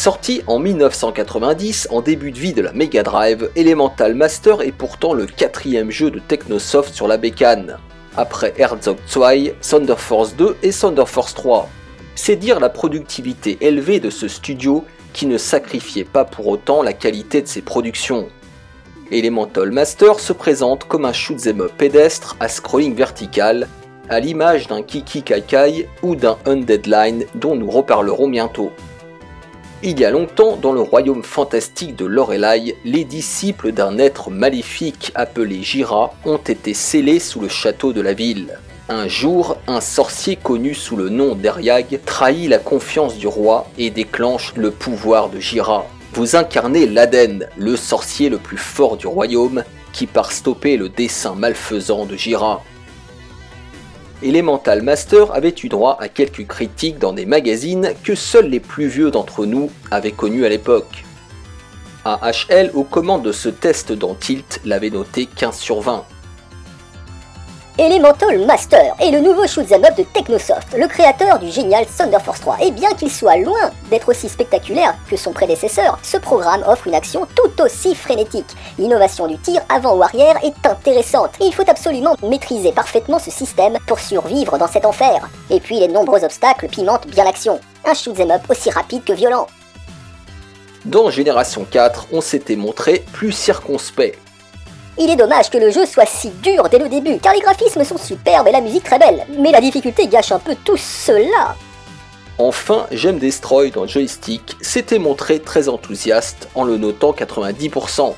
Sorti en 1990, en début de vie de la Mega Drive, Elemental Master est pourtant le 4e jeu de Technosoft sur la bécane, après Herzog 2, Thunder Force 2 et Thunder Force 3. C'est dire la productivité élevée de ce studio qui ne sacrifiait pas pour autant la qualité de ses productions. Elemental Master se présente comme un shoot'em up pédestre à scrolling vertical, à l'image d'un Kiki Kai ou d'un Undead Line dont nous reparlerons bientôt. Il y a longtemps, dans le royaume fantastique de Lorelei, les disciples d'un être maléfique appelé Jira ont été scellés sous le château de la ville. Un jour, un sorcier connu sous le nom d'Eriag trahit la confiance du roi et déclenche le pouvoir de Jira. Vous incarnez l'Aden, le sorcier le plus fort du royaume, qui part stopper le dessein malfaisant de Jira. Elemental Master avait eu droit à quelques critiques dans des magazines que seuls les plus vieux d'entre nous avaient connus à l'époque. AHL, aux commandes de ce test dans Tilt, l'avait noté 15 sur 20. Elemental Master est le nouveau shoot'em up de Technosoft, le créateur du génial Thunder Force 3, et bien qu'il soit loin d'être aussi spectaculaire que son prédécesseur, ce programme offre une action tout aussi frénétique. L'innovation du tir avant ou arrière est intéressante, et il faut absolument maîtriser parfaitement ce système pour survivre dans cet enfer. Et puis les nombreux obstacles pimentent bien l'action. Un shoot'em up aussi rapide que violent. Dans Génération 4, on s'était montré plus circonspect. Il est dommage que le jeu soit si dur dès le début, car les graphismes sont superbes et la musique très belle, mais la difficulté gâche un peu tout cela. Enfin, J'aime Destroy dans Joystick s'était montré très enthousiaste en le notant 90%.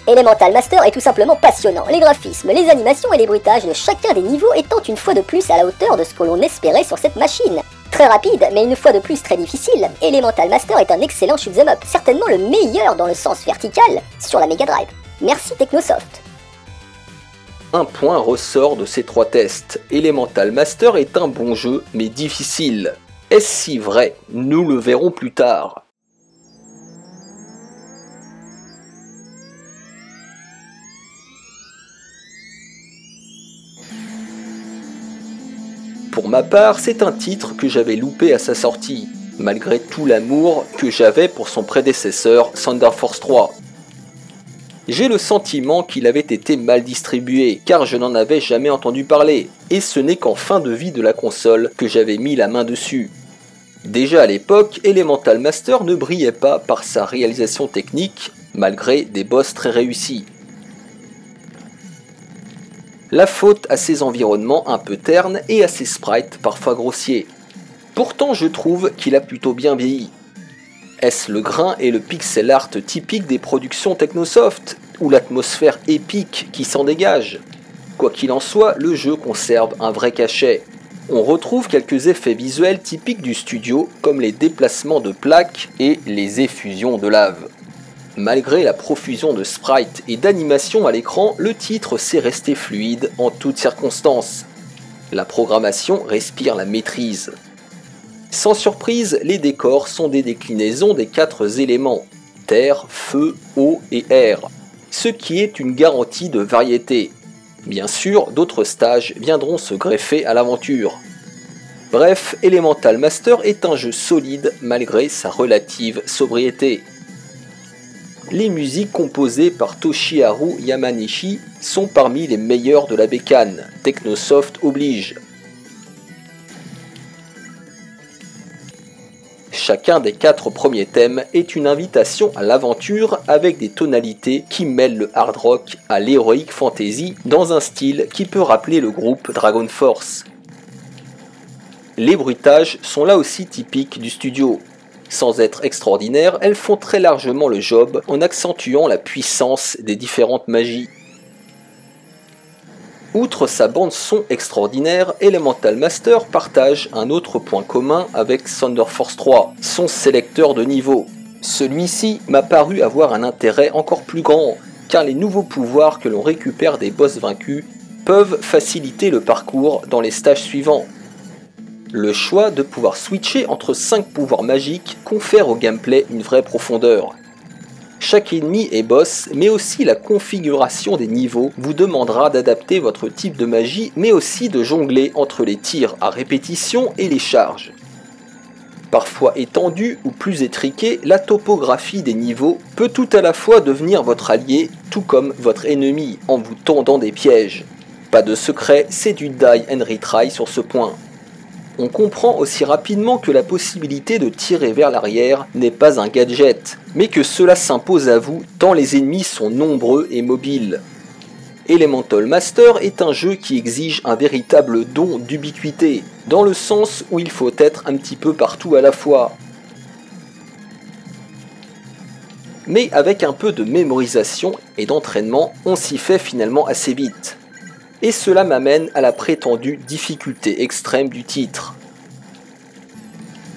Elemental Master est tout simplement passionnant, les graphismes, les animations et les bruitages de chacun des niveaux étant une fois de plus à la hauteur de ce que l'on espérait sur cette machine. Très rapide, mais une fois de plus très difficile, Elemental Master est un excellent shoot'em up, certainement le meilleur dans le sens vertical sur la Mega Drive. Merci Technosoft. Un point ressort de ces 3 tests. Elemental Master est un bon jeu, mais difficile. Est-ce si vrai? Nous le verrons plus tard. Pour ma part, c'est un titre que j'avais loupé à sa sortie, malgré tout l'amour que j'avais pour son prédécesseur Thunder Force 3. J'ai le sentiment qu'il avait été mal distribué, car je n'en avais jamais entendu parler, et ce n'est qu'en fin de vie de la console que j'avais mis la main dessus. Déjà à l'époque, Elemental Master ne brillait pas par sa réalisation technique, malgré des boss très réussis. La faute à ses environnements un peu ternes et à ses sprites parfois grossiers. Pourtant je trouve qu'il a plutôt bien vieilli. Est-ce le grain et le pixel art typique des productions Technosoft, ou l'atmosphère épique qui s'en dégage? Quoi qu'il en soit, le jeu conserve un vrai cachet. On retrouve quelques effets visuels typiques du studio, comme les déplacements de plaques et les effusions de lave. Malgré la profusion de sprites et d'animations à l'écran, le titre s'est resté fluide en toutes circonstances. La programmation respire la maîtrise. Sans surprise, les décors sont des déclinaisons des 4 éléments, terre, feu, eau et air, ce qui est une garantie de variété. Bien sûr, d'autres stages viendront se greffer à l'aventure. Bref, Elemental Master est un jeu solide malgré sa relative sobriété. Les musiques composées par Toshiharu Yamanishi sont parmi les meilleures de la bécane, Technosoft oblige. Chacun des 4 premiers thèmes est une invitation à l'aventure avec des tonalités qui mêlent le hard rock à l'heroic fantasy dans un style qui peut rappeler le groupe Dragon Force. Les bruitages sont là aussi typiques du studio. Sans être extraordinaires, elles font très largement le job en accentuant la puissance des différentes magies. Outre sa bande-son extraordinaire, Elemental Master partage un autre point commun avec Thunder Force 3, son sélecteur de niveau. Celui-ci m'a paru avoir un intérêt encore plus grand, car les nouveaux pouvoirs que l'on récupère des boss vaincus peuvent faciliter le parcours dans les stages suivants. Le choix de pouvoir switcher entre 5 pouvoirs magiques confère au gameplay une vraie profondeur. Chaque ennemi et boss, mais aussi la configuration des niveaux, vous demandera d'adapter votre type de magie, mais aussi de jongler entre les tirs à répétition et les charges. Parfois étendue ou plus étriquée, la topographie des niveaux peut tout à la fois devenir votre allié, tout comme votre ennemi, en vous tendant des pièges. Pas de secret, c'est du die and retry sur ce point. On comprend aussi rapidement que la possibilité de tirer vers l'arrière n'est pas un gadget, mais que cela s'impose à vous tant les ennemis sont nombreux et mobiles. Elemental Master est un jeu qui exige un véritable don d'ubiquité, dans le sens où il faut être un petit peu partout à la fois. Mais avec un peu de mémorisation et d'entraînement, on s'y fait finalement assez vite. Et cela m'amène à la prétendue difficulté extrême du titre.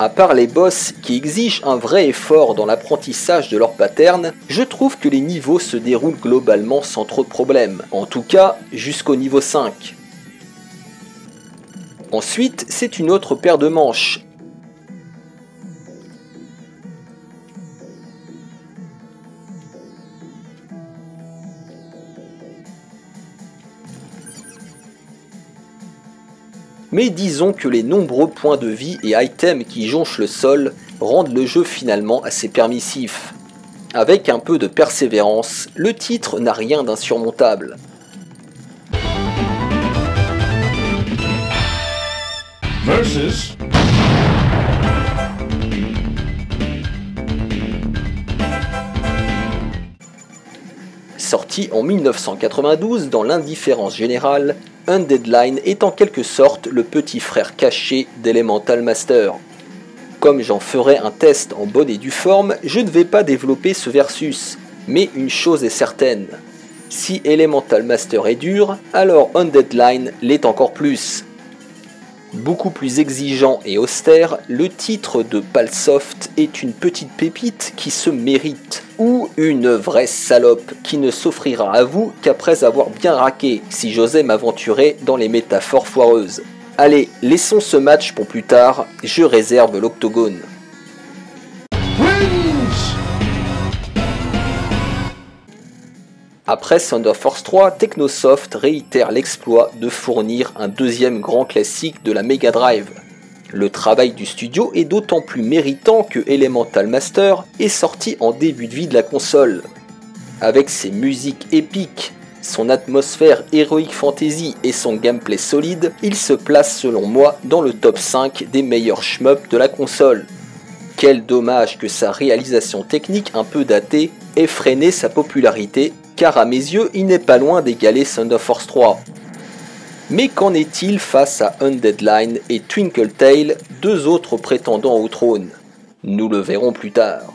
À part les boss qui exigent un vrai effort dans l'apprentissage de leur pattern, je trouve que les niveaux se déroulent globalement sans trop de problèmes, en tout cas jusqu'au niveau 5. Ensuite, c'est une autre paire de manches. Mais disons que les nombreux points de vie et items qui jonchent le sol rendent le jeu finalement assez permissif. Avec un peu de persévérance, le titre n'a rien d'insurmontable. Versus Sorti en 1992 dans l'indifférence générale, Undead Line est en quelque sorte le petit frère caché d'Elemental Master. Comme j'en ferai un test en bonne et due forme, je ne vais pas développer ce versus, mais une chose est certaine. Si Elemental Master est dur, alors Undead Line l'est encore plus. Beaucoup plus exigeant et austère, le titre de Palsoft est une petite pépite qui se mérite, ou une vraie salope qui ne s'offrira à vous qu'après avoir bien raqué, si j'osais m'aventurer dans les métaphores foireuses. Allez, laissons ce match pour plus tard, je réserve l'octogone. Après Thunder Force 3, Technosoft réitère l'exploit de fournir un deuxième grand classique de la Mega Drive. Le travail du studio est d'autant plus méritant que Elemental Master est sorti en début de vie de la console. Avec ses musiques épiques, son atmosphère Heroic Fantasy et son gameplay solide, il se place selon moi dans le top 5 des meilleurs shmups de la console. Quel dommage que sa réalisation technique un peu datée ait freiné sa popularité, car à mes yeux il n'est pas loin d'égaler Thunder Force 3. Mais qu'en est-il face à Undead Line et Twinkle Tail, deux autres prétendants au trône? Nous le verrons plus tard.